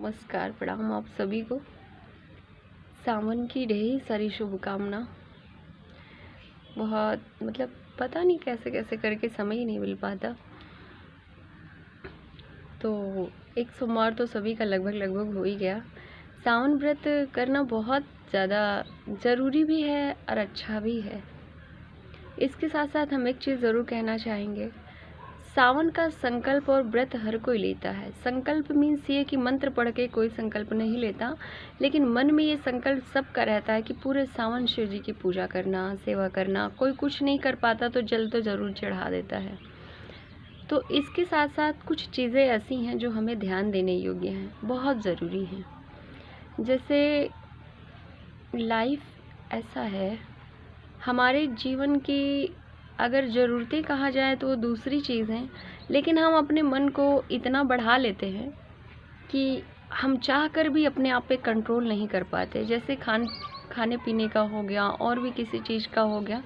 नमस्कार, प्रणाम आप सभी को। सावन की ढेर सारी शुभकामना। बहुत पता नहीं कैसे कैसे करके समय ही नहीं मिल पाता। तो एक सोमवार तो सभी का लगभग हो ही गया। सावन व्रत करना बहुत ज़्यादा ज़रूरी भी है और अच्छा भी है। इसके साथ साथ हम एक चीज़ ज़रूर कहना चाहेंगे, सावन का संकल्प और व्रत हर कोई लेता है। संकल्प मीन्स ये कि मंत्र पढ़ के कोई संकल्प नहीं लेता, लेकिन मन में ये संकल्प सबका रहता है कि पूरे सावन शिव जी की पूजा करना, सेवा करना। कोई कुछ नहीं कर पाता तो जल तो ज़रूर चढ़ा देता है। तो इसके साथ साथ कुछ चीज़ें ऐसी हैं जो हमें ध्यान देने योग्य हैं, बहुत ज़रूरी हैं। जैसे लाइफ ऐसा है, हमारे जीवन की अगर ज़रूरतें कहा जाए तो वो दूसरी चीज़ हैं, लेकिन हम अपने मन को इतना बढ़ा लेते हैं कि हम चाह कर भी अपने आप पे कंट्रोल नहीं कर पाते। जैसे खाने पीने का हो गया और भी किसी चीज़ का हो गया,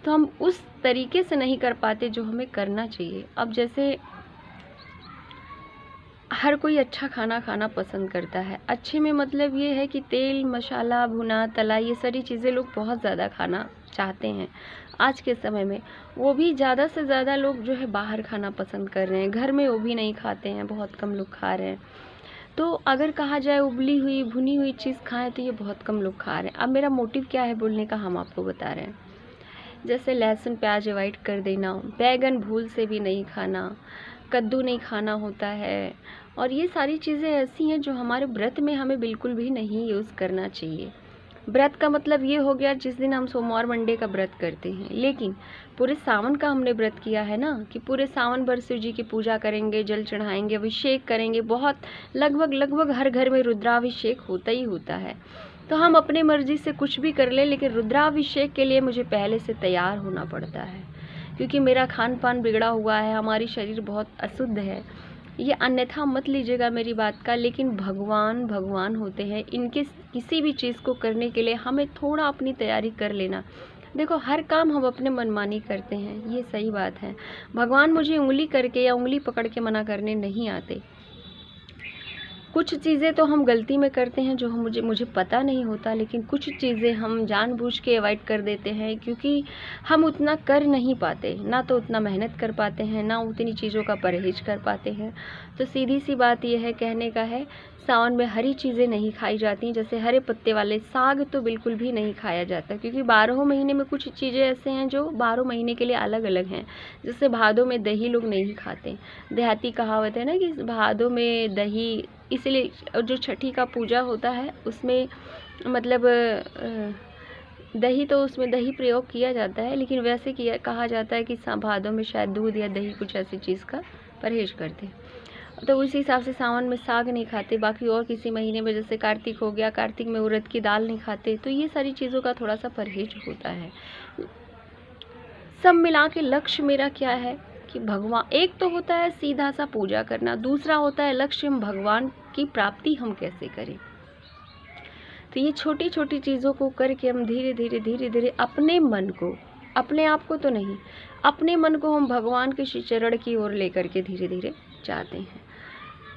तो हम उस तरीके से नहीं कर पाते जो हमें करना चाहिए। अब जैसे हर कोई अच्छा खाना खाना पसंद करता है। अच्छे में मतलब ये है कि तेल मसाला भुना तला ये सारी चीज़ें लोग बहुत ज़्यादा खाना चाहते हैं आज के समय में। वो भी ज़्यादा से ज़्यादा लोग जो है बाहर खाना पसंद कर रहे हैं, घर में वो भी नहीं खाते हैं, बहुत कम लोग खा रहे हैं। तो अगर कहा जाए उबली हुई भुनी हुई चीज़ खाएं तो ये बहुत कम लोग खा रहे हैं। अब मेरा मोटिव क्या है बोलने का, हम आपको बता रहे हैं। जैसे लहसुन प्याज अवॉइड कर देना, बैगन भूल से भी नहीं खाना, कद्दू नहीं खाना होता है, और ये सारी चीज़ें ऐसी हैं जो हमारे व्रत में हमें बिल्कुल भी नहीं यूज़ करना चाहिए। व्रत का मतलब ये हो गया जिस दिन हम सोमवार मंडे का व्रत करते हैं, लेकिन पूरे सावन का हमने व्रत किया है ना, कि पूरे सावन भर शिव जी की पूजा करेंगे, जल चढ़ाएंगे, अभिषेक करेंगे। बहुत लगभग हर घर में रुद्राभिषेक होता ही होता है। तो हम अपने मर्जी से कुछ भी कर ले, लेकिन रुद्राभिषेक के लिए मुझे पहले से तैयार होना पड़ता है, क्योंकि मेरा खान पान बिगड़ा हुआ है, हमारी शरीर बहुत अशुद्ध है। ये अन्यथा मत लीजिएगा मेरी बात का, लेकिन भगवान भगवान होते हैं। इनके किसी भी चीज़ को करने के लिए हमें थोड़ा अपनी तैयारी कर लेना। देखो, हर काम हम अपने मनमानी करते हैं, ये सही बात है। भगवान मुझे उंगली करके या उंगली पकड़ के मना करने नहीं आते। कुछ चीज़ें तो हम गलती में करते हैं जो मुझे पता नहीं होता, लेकिन कुछ चीज़ें हम जानबूझ के अवॉइड कर देते हैं, क्योंकि हम उतना कर नहीं पाते, ना तो उतना मेहनत कर पाते हैं, ना उतनी चीज़ों का परहेज कर पाते हैं। तो सीधी सी बात यह है, कहने का है, सावन में हरी चीज़ें नहीं खाई जाती। जैसे हरे पत्ते वाले साग तो बिल्कुल भी नहीं खाया जाता, क्योंकि 12 महीने में कुछ चीज़ें ऐसे हैं जो 12 महीने के लिए अलग अलग हैं। जैसे भादों में दही लोग नहीं खाते। देहाती कहावत है ना कि भादों में दही, इसलिए जो छठी का पूजा होता है उसमें दही, तो उसमें दही प्रयोग किया जाता है, लेकिन वैसे कहा जाता है कि भादों में शायद दूध या दही कुछ ऐसी चीज़ का परहेज करते हैं। तो उसी हिसाब से सावन में साग नहीं खाते। बाकी और किसी महीने में जैसे कार्तिक हो गया, कार्तिक में उड़द की दाल नहीं खाते। तो ये सारी चीज़ों का थोड़ा सा परहेज होता है। सब मिला के लक्ष्य मेरा क्या है कि भगवान, एक तो होता है सीधा सा पूजा करना, दूसरा होता है लक्ष्य हम भगवान की प्राप्ति हम कैसे करें। तो ये छोटी छोटी चीज़ों को करके हम धीरे धीरे अपने मन को, अपने आप को तो नहीं, अपने मन को हम भगवान के श्री चरण की ओर लेकर के धीरे धीरे जाते हैं।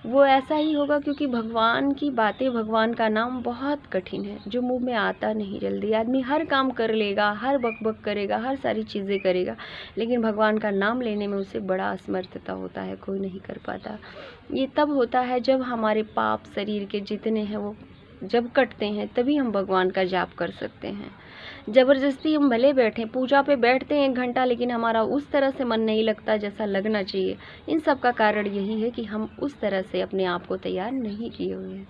वो ऐसा ही होगा, क्योंकि भगवान की बातें, भगवान का नाम बहुत कठिन है, जो मुंह में आता नहीं जल्दी। आदमी हर काम कर लेगा, हर बक करेगा, हर सारी चीज़ें करेगा, लेकिन भगवान का नाम लेने में उसे बड़ा असमर्थता होता है, कोई नहीं कर पाता। ये तब होता है जब हमारे पाप शरीर के जितने हैं वो जब कटते हैं, तभी हम भगवान का जाप कर सकते हैं। ज़बरदस्ती हम भले बैठें, पूजा पे बैठते हैं 1 घंटा, लेकिन हमारा उस तरह से मन नहीं लगता जैसा लगना चाहिए। इन सब का कारण यही है कि हम उस तरह से अपने आप को तैयार नहीं किए हुए हैं।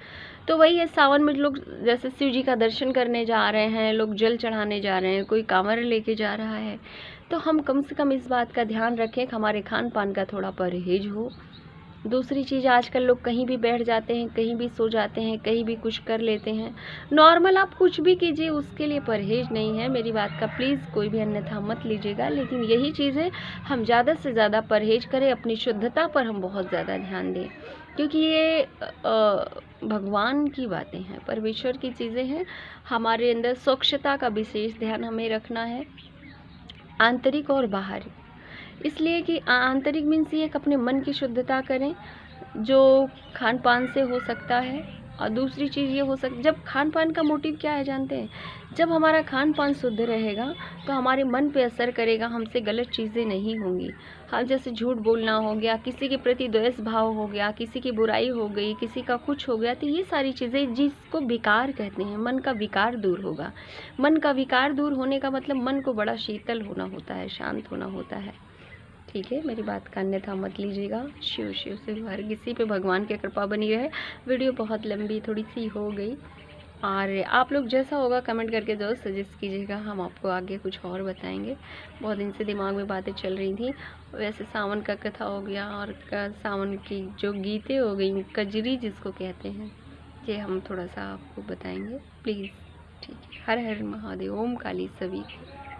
तो वही है, सावन में लोग जैसे शिव जी का दर्शन करने जा रहे हैं, लोग जल चढ़ाने जा रहे हैं, कोई कांवर लेके जा रहा है, तो हम कम से कम इस बात का ध्यान रखें कि हमारे खान पान का थोड़ा परहेज हो। दूसरी चीज़, आजकल लोग कहीं भी बैठ जाते हैं, कहीं भी सो जाते हैं, कहीं भी कुछ कर लेते हैं। नॉर्मल आप कुछ भी कीजिए, उसके लिए परहेज नहीं है। मेरी बात का प्लीज़ कोई भी अन्यथा मत लीजिएगा, लेकिन यही चीज़ें हम ज़्यादा से ज़्यादा परहेज करें, अपनी शुद्धता पर हम बहुत ज़्यादा ध्यान दें, क्योंकि ये भगवान की बातें हैं, परमेश्वर की चीज़ें हैं। हमारे अंदर स्वच्छता का विशेष ध्यान हमें रखना है, आंतरिक और बाहरी। इसलिए कि आंतरिक मीन्स ये कि अपने मन की शुद्धता करें, जो खान पान से हो सकता है। और दूसरी चीज़ ये हो जब खान पान का मोटिव क्या है जानते हैं? जब हमारा खान पान शुद्ध रहेगा तो हमारे मन पे असर करेगा, हमसे गलत चीज़ें नहीं होंगी। हाँ, जैसे झूठ बोलना हो गया, किसी के प्रति द्वेष भाव हो गया, किसी की बुराई हो गई, किसी का कुछ हो गया, तो ये सारी चीज़ें जिसको विकार कहते हैं, मन का विकार दूर होगा। मन का विकार दूर होने का मतलब मन को बड़ा शीतल होना होता है, शांत होना होता है। ठीक है, मेरी बात का अन्यथा मत लीजिएगा। शिव शिव से हर किसी पे भगवान की कृपा बनी रहे। वीडियो बहुत लंबी थोड़ी सी हो गई, और आप लोग जैसा होगा कमेंट करके ज़रूर सजेस्ट कीजिएगा, हम आपको आगे कुछ और बताएंगे। बहुत दिन से दिमाग में बातें चल रही थी। वैसे सावन का कथा हो गया, और सावन की जो गीतें हो गई, कजरी जिसको कहते हैं, ये हम थोड़ा सा आपको बताएंगे प्लीज़। ठीक है, हर हर महादेव, ओम काली सभी।